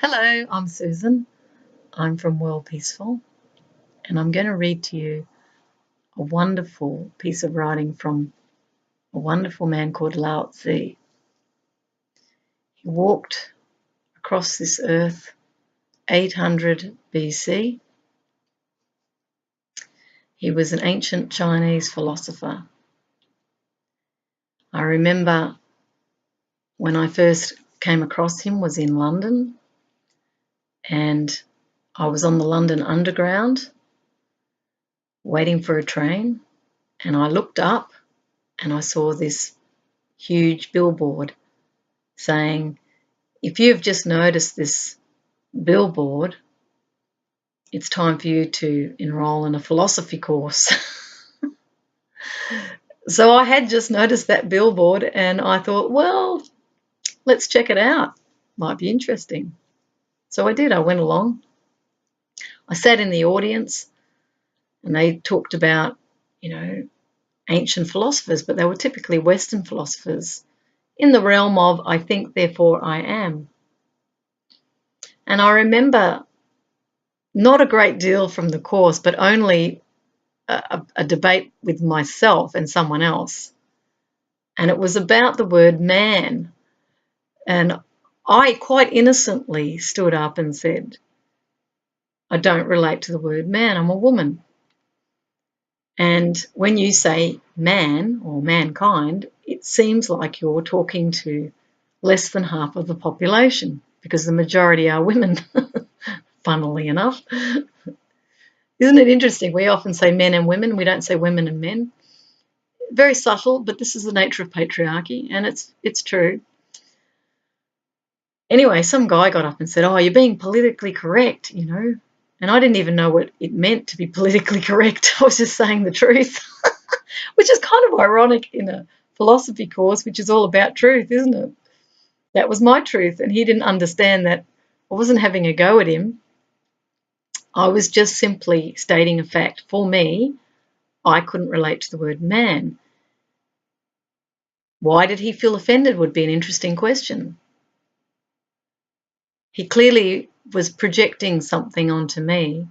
Hello, I'm Susan. I'm from World Peaceful, and I'm going to read to you a wonderful piece of writing from a wonderful man called Lao Tzu. He walked across this earth 800 BC. He was an ancient Chinese philosopher. I remember when I first came across him was in London, and I was on the London Underground waiting for a train, and I looked up and I saw this huge billboard saying, if you've just noticed this billboard, it's time for you to enroll in a philosophy course. So I had just noticed that billboard and I thought, well, let's check it out. Might be interesting. So I did. I went along. I sat in the audience and they talked about, ancient philosophers, but they were typically Western philosophers in the realm of I think, therefore I am. And I remember not a great deal from the course, but only a debate with myself and someone else. And it was about the word man. And I quite innocently stood up and said, I don't relate to the word man, I'm a woman. And when you say man or mankind, it seems like you're talking to less than half of the population because the majority are women, funnily enough. Isn't it interesting? We often say men and women, we don't say women and men. Very subtle, but this is the nature of patriarchy, and it's true. Anyway, some guy got up and said, oh, you're being politically correct, And I didn't even know what it meant to be politically correct. I was just saying the truth, which is kind of ironic in a philosophy course, which is all about truth, isn't it? That was my truth, and he didn't understand that I wasn't having a go at him. I was just simply stating a fact. For me, I couldn't relate to the word man. Why did he feel offended would be an interesting question. He clearly was projecting something onto me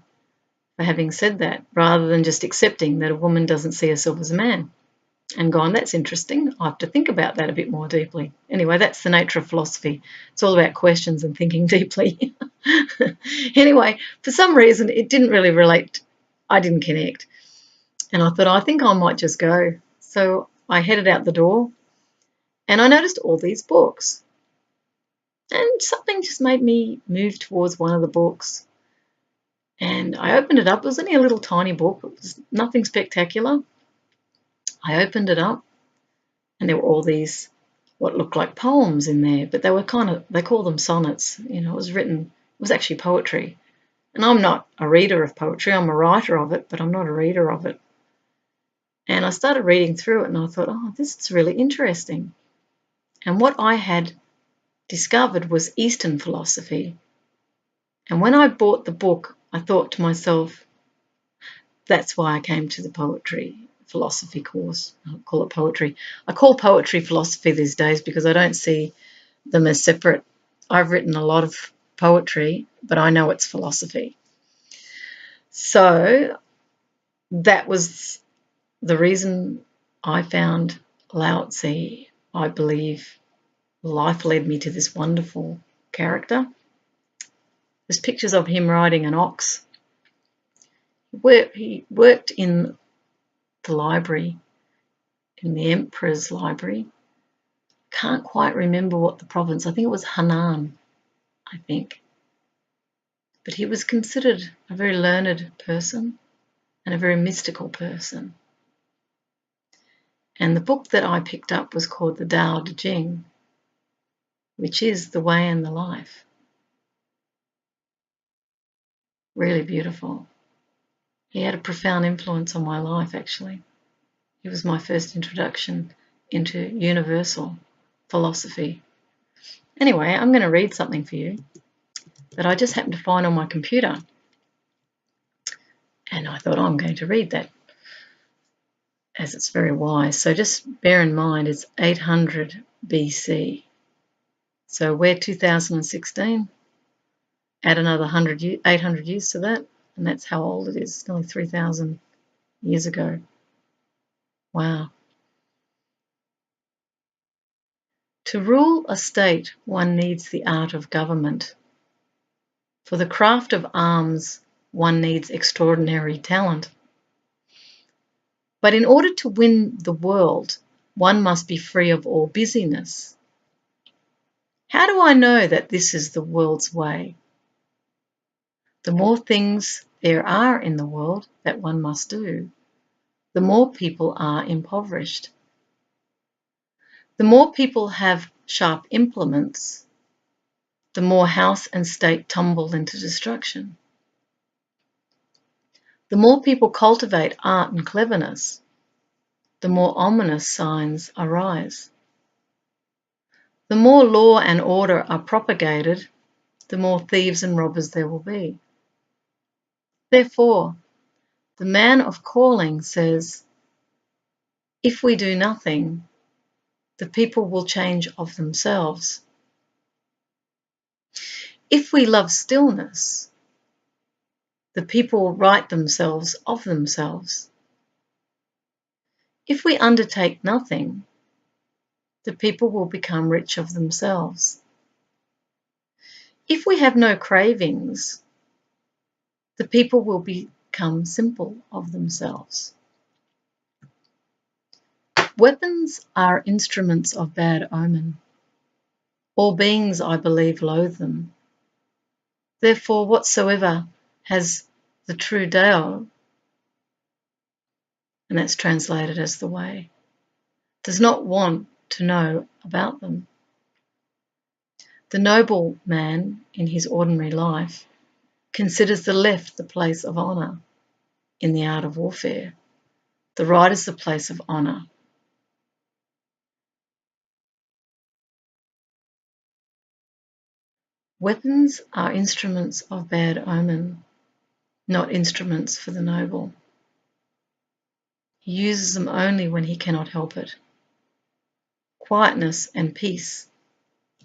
for having said that, rather than just accepting that a woman doesn't see herself as a man and gone, that's interesting. I have to think about that a bit more deeply. Anyway, that's the nature of philosophy. It's all about questions and thinking deeply. Anyway, for some reason, it didn't really relate. I didn't connect. And I thought, I think I might just go. So I headed out the door and I noticed all these books. And something just made me move towards one of the books. And I opened it up. It was only a little tiny book. It was nothing spectacular. I opened it up and there were all these what looked like poems in there, but they were they call them sonnets. It was actually poetry. And I'm not a reader of poetry. I'm a writer of it, but I'm not a reader of it. And I started reading through it and I thought, oh, this is really interesting. And what I had discovered was Eastern philosophy. And when I bought the book, I thought to myself, that's why I came to the poetry philosophy course. I'll call it poetry. I call poetry philosophy these days because I don't see them as separate. I've written a lot of poetry, but I know it's philosophy. So that was the reason I found Lao Tzu. I believe life led me to this wonderful character. There's pictures of him riding an ox. He worked in the library, in the Emperor's library. Can't quite remember what the province, I think it was Henan, But he was considered a very learned person and a very mystical person. And the book that I picked up was called the Tao Te Ching, which is the way and the life. Really beautiful. He had a profound influence on my life, actually. He was my first introduction into universal philosophy. Anyway, I'm going to read something for you that I just happened to find on my computer. And I thought, I'm going to read that as it's very wise. So just bear in mind it's 800 BC. So we're 2016. Add another 800 years to that, and that's how old it is, nearly 3,000 years ago. Wow. To rule a state, one needs the art of government. For the craft of arms, one needs extraordinary talent. But in order to win the world, one must be free of all busyness. How do I know that this is the world's way? The more things there are in the world that one must do, the more people are impoverished. The more people have sharp implements, the more house and state tumble into destruction. The more people cultivate art and cleverness, the more ominous signs arise. The more law and order are propagated, the more thieves and robbers there will be. Therefore, the man of calling says, if we do nothing, the people will change of themselves. If we love stillness, the people will right themselves of themselves. If we undertake nothing, the people will become rich of themselves. If we have no cravings, the people will become simple of themselves. Weapons are instruments of bad omen. All beings, I believe, loathe them. Therefore, whatsoever has the true Tao, and that's translated as the way, does not want to know about them. The noble man, in his ordinary life, considers the left the place of honour in the art of warfare. The right is the place of honour. Weapons are instruments of bad omen, not instruments for the noble. He uses them only when he cannot help it. Quietness and peace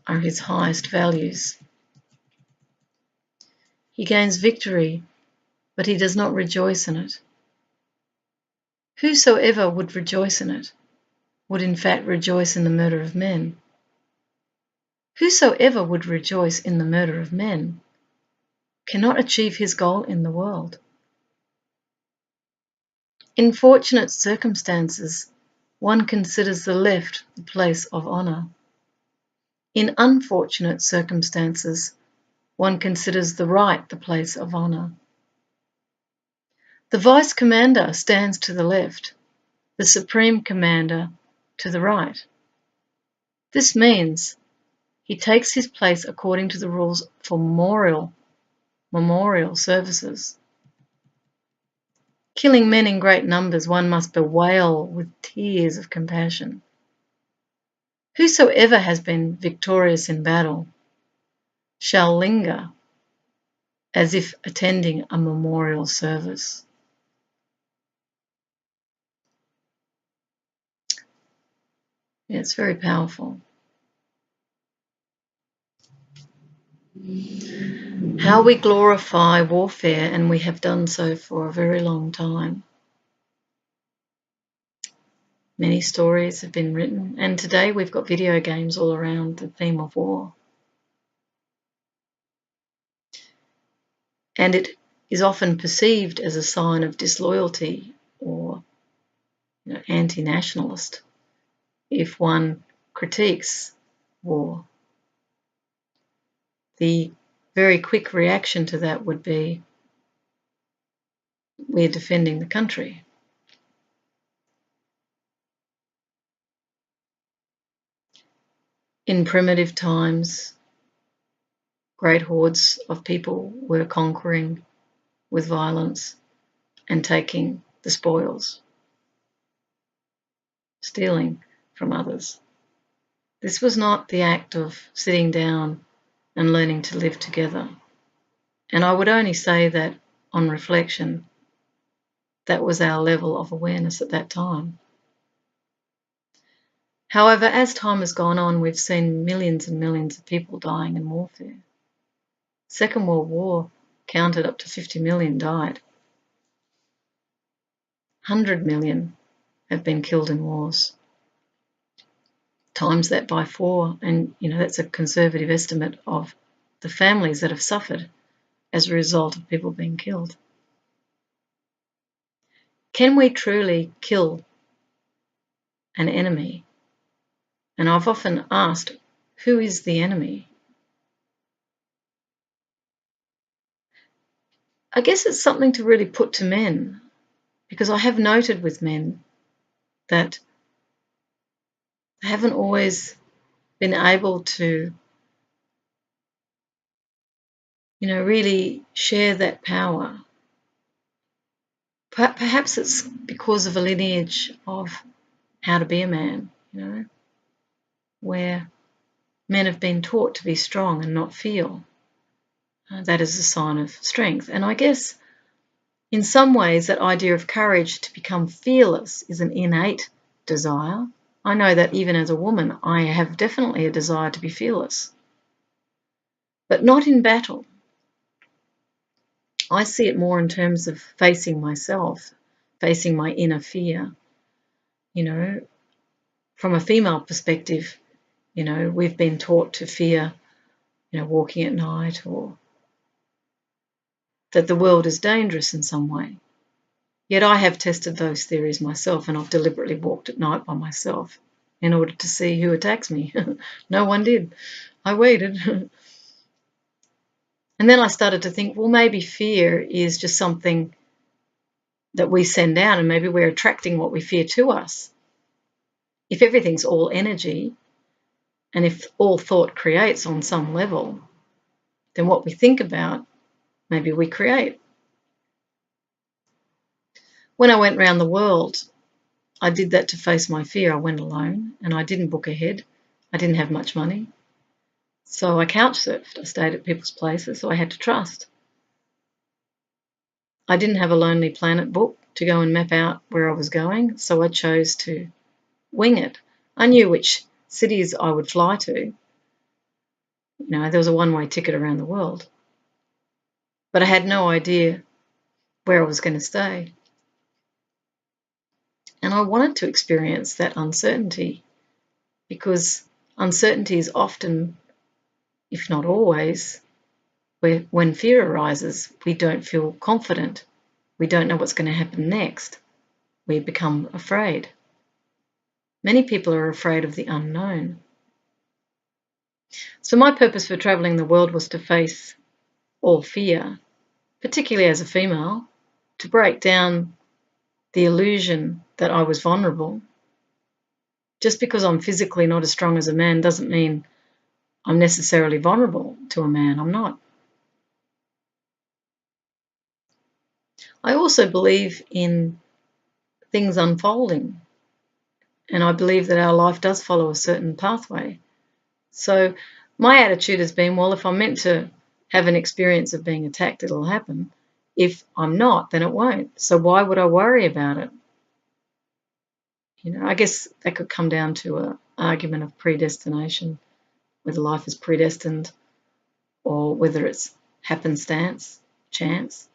are his highest values. He gains victory, but he does not rejoice in it. Whosoever would rejoice in it would in fact rejoice in the murder of men. Whosoever would rejoice in the murder of men cannot achieve his goal in the world. In fortunate circumstances, one considers the left the place of honour. In unfortunate circumstances, one considers the right the place of honour. The vice commander stands to the left, the supreme commander to the right. This means he takes his place according to the rules for memorial services. Killing men in great numbers, one must bewail with tears of compassion. Whosoever has been victorious in battle shall linger as if attending a memorial service. Yeah, it's very powerful. How we glorify warfare, and we have done so for a very long time. Many stories have been written, and today we've got video games all around the theme of war. And it is often perceived as a sign of disloyalty or anti-nationalist if one critiques war. The very quick reaction to that would be, we're defending the country. In primitive times, great hordes of people were conquering with violence and taking the spoils, stealing from others. This was not the act of sitting down and learning to live together. And I would only say that on reflection, that was our level of awareness at that time. However, as time has gone on, we've seen millions and millions of people dying in warfare. Second World War counted up to 50 million died. 100 million have been killed in wars. Times that by 4, and that's a conservative estimate of the families that have suffered as a result of people being killed. Can we truly kill an enemy? And I've often asked, who is the enemy? I guess it's something to really put to men, because I have noted with men that they haven't always been able to, really share that power. Perhaps it's because of a lineage of how to be a man, where men have been taught to be strong and not feel. That is a sign of strength. And I guess in some ways that idea of courage to become fearless is an innate desire. I know that even as a woman, I have definitely a desire to be fearless, but not in battle. I see it more in terms of facing myself, facing my inner fear. From a female perspective, we've been taught to fear, walking at night, or that the world is dangerous in some way. Yet I have tested those theories myself, and I've deliberately walked at night by myself in order to see who attacks me. No one did. I waited. And then I started to think, well, maybe fear is just something that we send out, and maybe we're attracting what we fear to us. If everything's all energy, and if all thought creates on some level, then what we think about, maybe we create. When I went around the world, I did that to face my fear. I went alone, and I didn't book ahead. I didn't have much money. So I couch surfed. I stayed at people's places, so I had to trust. I didn't have a Lonely Planet book to go and map out where I was going, so I chose to wing it. I knew which cities I would fly to. There was a one-way ticket around the world. But I had no idea where I was going to stay. And I wanted to experience that uncertainty, because uncertainty is often, if not always, when fear arises, we don't feel confident. We don't know what's going to happen next. We become afraid. Many people are afraid of the unknown. So my purpose for travelling the world was to face all fear, particularly as a female, to break down the illusion that I was vulnerable. Just because I'm physically not as strong as a man doesn't mean I'm necessarily vulnerable to a man. I'm not. I also believe in things unfolding, and I believe that our life does follow a certain pathway. So my attitude has been, well, if I'm meant to have an experience of being attacked, it'll happen. If I'm not, then it won't. So why would I worry about it? I guess that could come down to an argument of predestination, whether life is predestined or whether it's happenstance, chance.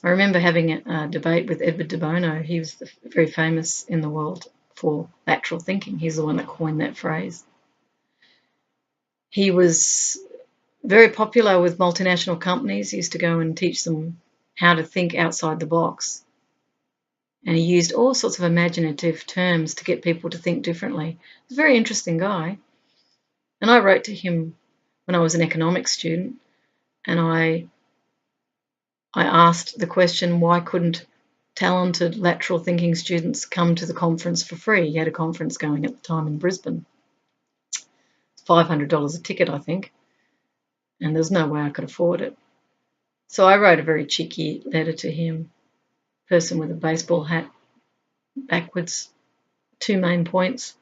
I remember having a debate with Edward de Bono. He was very famous in the world for lateral thinking. He's the one that coined that phrase. He was very popular with multinational companies. He used to go and teach them how to think outside the box. And he used all sorts of imaginative terms to get people to think differently. He's a very interesting guy. And I wrote to him when I was an economics student, and I asked the question, why couldn't talented lateral thinking students come to the conference for free? He had a conference going at the time in Brisbane. It's $500 a ticket, I think, and there's no way I could afford it. So I wrote a very cheeky letter to him, person with a baseball hat backwards, 2 main points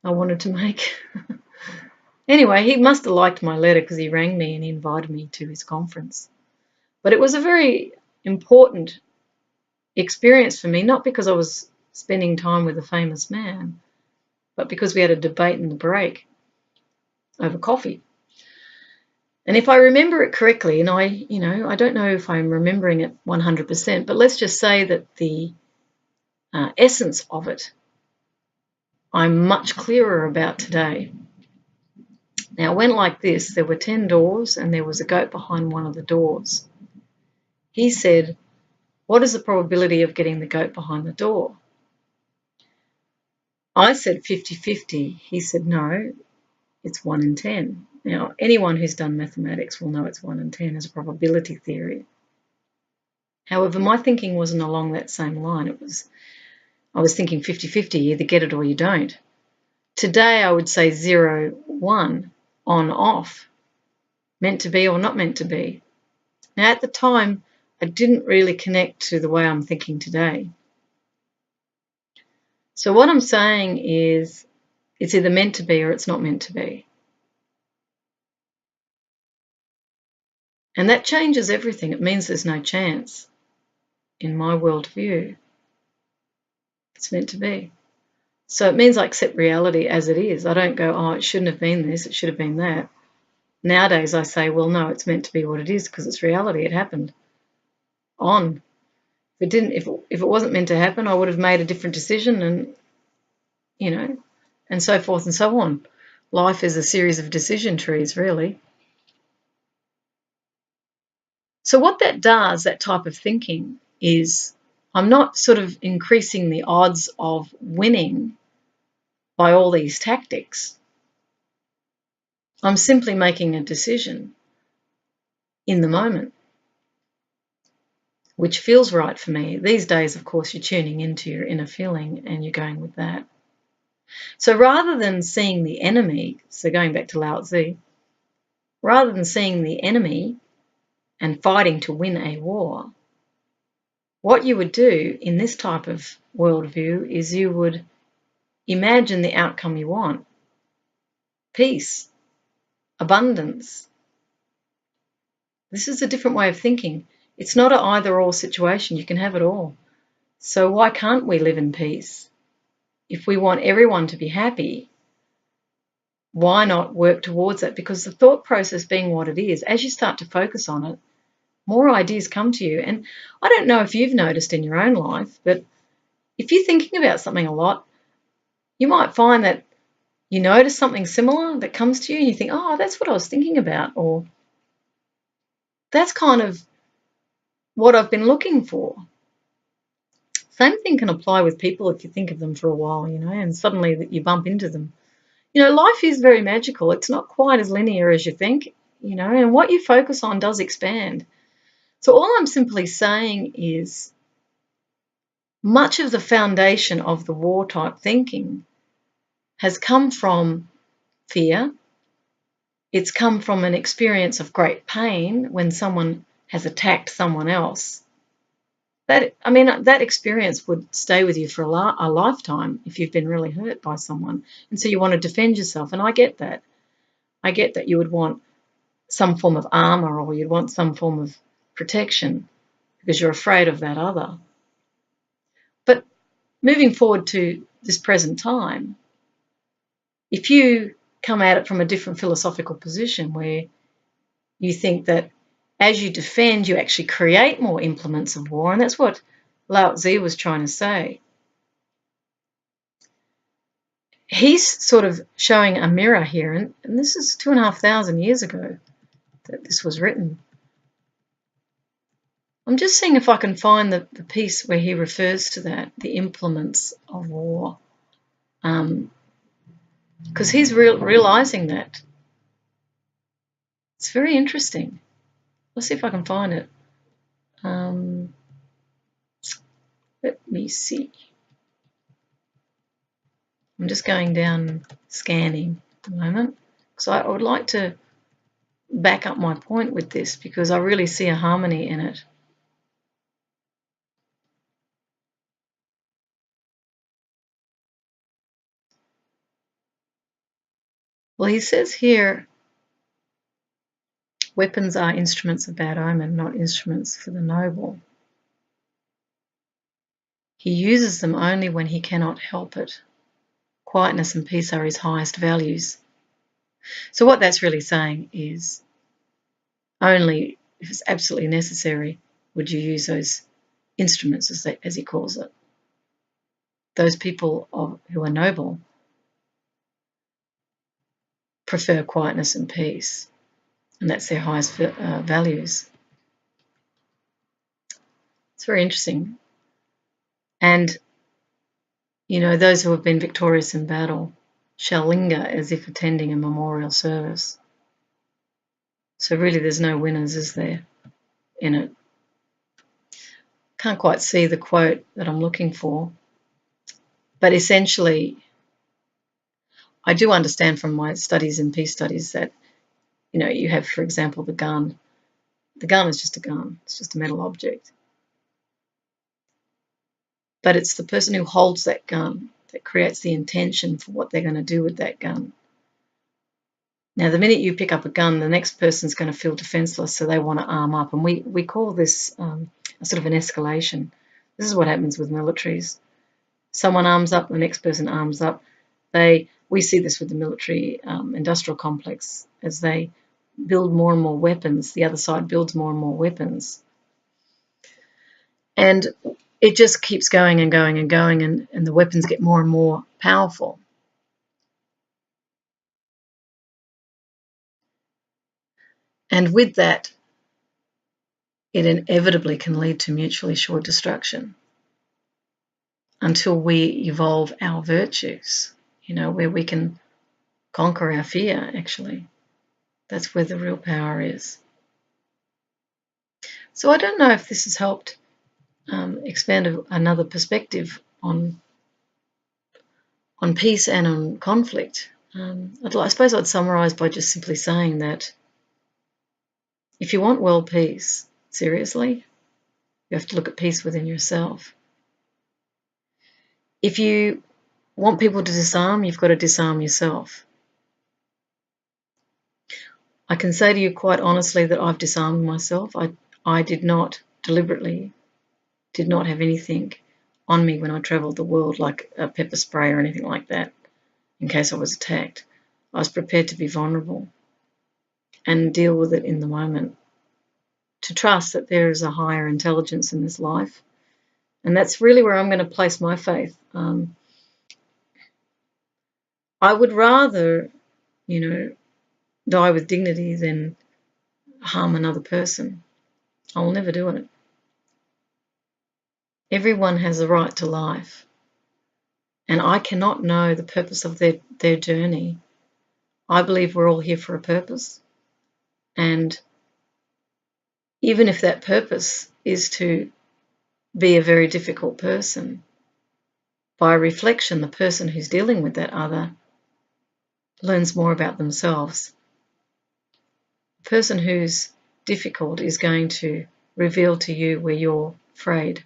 I wanted to make. Anyway, he must have liked my letter because he rang me and he invited me to his conference. But it was a very important experience for me, not because I was spending time with a famous man, but because we had a debate in the break over coffee. And if I remember it correctly, and I don't know if I'm remembering it 100%, but let's just say that the essence of it, I'm much clearer about today. Now, it went like this. There were 10 doors and there was a goat behind one of the doors. He said, "What is the probability of getting the goat behind the door?" I said 50-50. He said, "No, it's 1 in 10. Now, anyone who's done mathematics will know it's 1 in 10 as a probability theory. However, my thinking wasn't along that same line. I was thinking 50-50, you either get it or you don't. Today, I would say 0-1, on, off, meant to be or not meant to be. Now, at the time, I didn't really connect to the way I'm thinking today. So what I'm saying is it's either meant to be or it's not meant to be. And that changes everything. It means there's no chance in my worldview. It's meant to be. So it means I accept reality as it is. I don't go, oh, it shouldn't have been this, it should have been that. Nowadays I say, well, no, it's meant to be what it is because it's reality. It happened. On. If it wasn't meant to happen, I would have made a different decision and so forth and so on. Life is a series of decision trees, really. So what that does, that type of thinking, is I'm not sort of increasing the odds of winning by all these tactics. I'm simply making a decision in the moment, which feels right for me. These days, of course, you're tuning into your inner feeling and you're going with that. So rather than seeing the enemy, so going back to Lao Tzu, rather than seeing the enemy and fighting to win a war, what you would do in this type of worldview is you would imagine the outcome you want. Peace, abundance. This is a different way of thinking. It's not an either-or situation. You can have it all. So why can't we live in peace? If we want everyone to be happy, why not work towards that? Because the thought process being what it is, as you start to focus on it, more ideas come to you. And I don't know if you've noticed in your own life, but if you're thinking about something a lot, you might find that you notice something similar that comes to you and you think, oh, that's what I was thinking about, or that's kind of what I've been looking for. Same thing can apply with people if you think of them for a while, and suddenly that you bump into them. Life is very magical. It's not quite as linear as you think, and what you focus on does expand. So all I'm simply saying is much of the foundation of the war type thinking has come from fear. It's come from an experience of great pain when someone has attacked someone else. That experience would stay with you for a lifetime if you've been really hurt by someone. And so you want to defend yourself. And I get that. I get that you would want some form of armor or you'd want some form of protection because you're afraid of that other. But moving forward to this present time, if you come at it from a different philosophical position where you think that as you defend, you actually create more implements of war, and that's what Lao Tzu was trying to say. He's sort of showing a mirror here, and this is 2,500 years ago that this was written. I'm just seeing if I can find the piece where he refers to that, the implements of war, because he's realizing that. It's very interesting. Let's see if I can find it. Let me see. I'm just going down scanning at the moment because I would like to back up my point with this because I really see a harmony in it. Well, he says here, weapons are instruments of bad omen, not instruments for the noble. He uses them only when he cannot help it. Quietness and peace are his highest values. So what that's really saying is Only if it's absolutely necessary would you use those instruments, as he calls it. Those people who are noble prefer quietness and peace, and that's their highest values. It's very interesting. And, you know, those who have been victorious in battle shall linger as if attending a memorial service. So really there's no winners, is there, in it? Can't quite see the quote that I'm looking for, but essentially I do understand from my studies in peace studies that, you know, you have, for example, the gun. The gun is just a gun. It's just a metal object. But it's the person who holds that gun that creates the intention for what they're going to do with that gun. Now, the minute you pick up a gun, the next person's going to feel defenseless, so they want to arm up. And we call this a sort of an escalation. This is what happens with militaries. Someone arms up, the next person arms up. We see this with the military industrial complex. As they build more and more weapons, the other side builds more and more weapons. And it just keeps going and going and going, and the weapons get more and more powerful. And with that, it inevitably can lead to mutually assured destruction until we evolve our virtues, you know, where we can conquer our fear, actually. That's where the real power is. So I don't know if this has helped expand another perspective on peace and on conflict. I suppose I'd summarise by just simply saying that if you want world peace, seriously, you have to look at peace within yourself. If you want people to disarm, you've got to disarm yourself. I can say to you quite honestly that I've disarmed myself. I did not have anything on me when I travelled the world, like a pepper spray or anything like that, in case I was attacked. I was prepared to be vulnerable and deal with it in the moment, to trust that there is a higher intelligence in this life. And that's really where I'm going to place my faith. I would rather, you know, die with dignity than harm another person. I will never do it. Everyone has a right to life, and I cannot know the purpose of their journey. I believe we're all here for a purpose, and even if that purpose is to be a very difficult person, by reflection, the person who's dealing with that other learns more about themselves. The person who's difficult is going to reveal to you where you're afraid.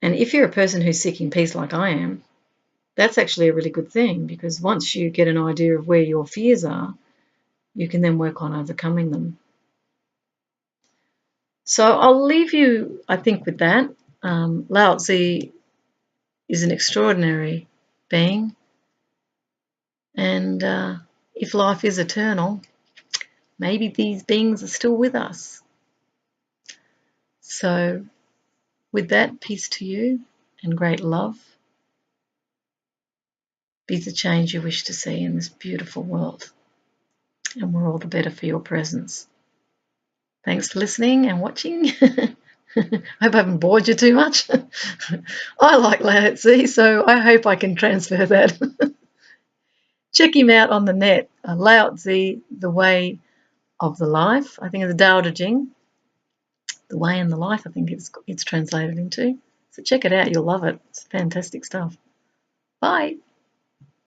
And if you're a person who's seeking peace like I am, that's actually a really good thing, because once you get an idea of where your fears are, you can then work on overcoming them. So I'll leave you, I think, with that. Lao Tzu is an extraordinary being. And if life is eternal, maybe these beings are still with us. So with that, peace to you and great love. Be the change you wish to see in this beautiful world. And we're all the better for your presence. Thanks for listening and watching. I hope I haven't bored you too much. I like Lao Tzu, so I hope I can transfer that. Check him out on the net. Lao Tzu, The Way of the Life. I think it's the Tao Te Ching. The Way and the Life, I think it's translated into. So check it out. You'll love it. It's fantastic stuff. Bye.